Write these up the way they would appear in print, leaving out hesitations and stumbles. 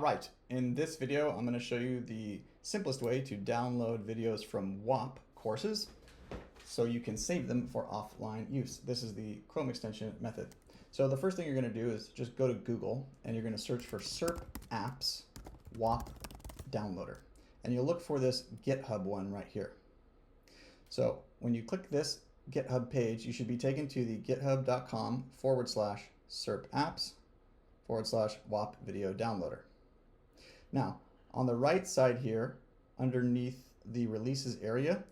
Alright, in this video I'm going to show you the simplest way to download videos from Whop courses so you can save them for offline use. This is the Chrome extension method. So the first thing you're going to do is just go to Google and you're going to search for SERP apps Whop downloader. And you'll look for this GitHub one right here. So when you click this GitHub page, you should be taken to the github.com/SERP apps/Whop video downloader. Now, on the right side here, underneath the releases area,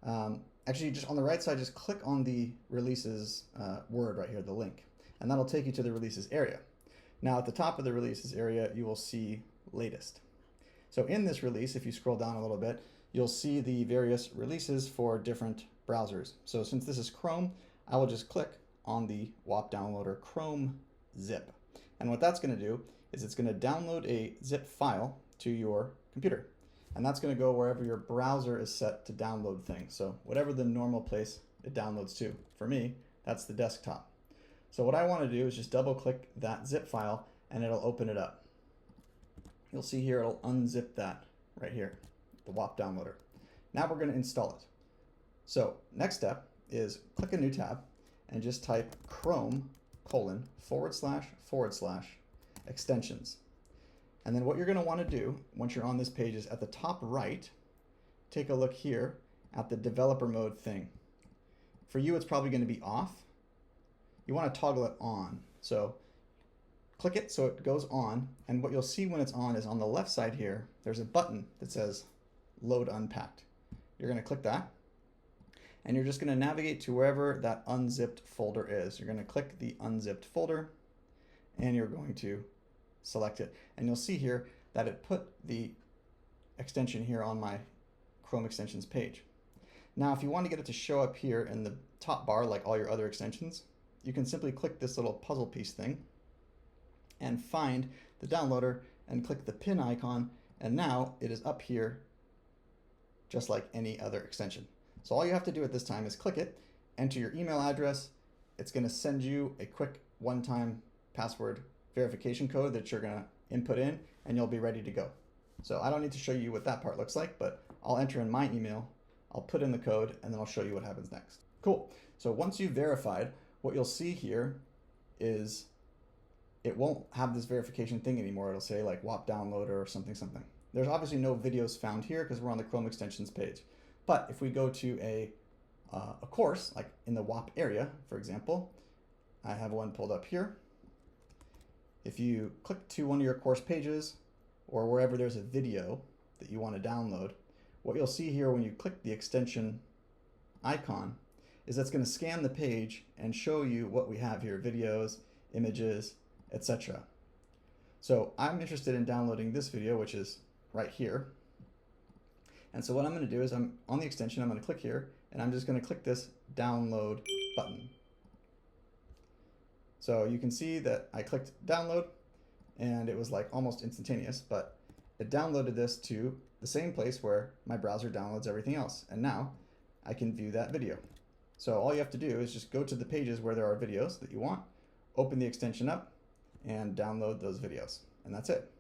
actually just on the right side, just click on the releases word right here, the link, and that'll take you to the releases area. Now at the top of the releases area, you will see latest. So in this release, if you scroll down a little bit, you'll see the various releases for different browsers. So since this is Chrome, I will just click on the Whop downloader Chrome zip. And what that's going to do is it's going to download a zip file to your computer. And that's going to go wherever your browser is set to download things. So whatever the normal place it downloads to. For me, that's the desktop. So what I want to do is just double click that zip file and it'll open it up. You'll see here it'll unzip that right here, the Whop downloader. Now we're going to install it. So next step is click a new tab and just type Chrome://extensions. And then what you're going to want to do once you're on this page is at the top right, take a look here at the developer mode thing. For you, it's probably going to be off. You want to toggle it on. So click it so it goes on. And what you'll see when it's on is on the left side here, there's a button that says Load Unpacked. You're going to click that. And you're just going to navigate to wherever that unzipped folder is. You're going to click the unzipped folder and you're going to select it. And you'll see here that it put the extension here on my Chrome extensions page. Now, if you want to get it to show up here in the top bar like all your other extensions, you can simply click this little puzzle piece thing and find the downloader and click the pin icon. And now it is up here just like any other extension. So all you have to do at this time is click it, enter your email address. It's going to send you a quick one-time password verification code that you're going to input in, and you'll be ready to go. So I don't need to show you what that part looks like, but I'll enter in my email, I'll put in the code, and then I'll show you what happens next. Cool. So once you've verified, what you'll see here is it won't have this verification thing anymore. It'll say like Whop downloader or something. There's obviously no videos found here because we're on the Chrome extensions page. But if we go to a course, like in the Whop area, for example, I have one pulled up here. If you click to one of your course pages or wherever there's a video that you want to download, what you'll see here when you click the extension icon is that's going to scan the page and show you what we have here, videos, images, etc. So I'm interested in downloading this video, which is right here. And so what I'm going to do is I'm on the extension, I'm going to click here, and I'm just going to click this download button. So you can see that I clicked download, and it was like almost instantaneous, but it downloaded this to the same place where my browser downloads everything else. And now I can view that video. So all you have to do is just go to the pages where there are videos that you want, open the extension up, and download those videos. And that's it.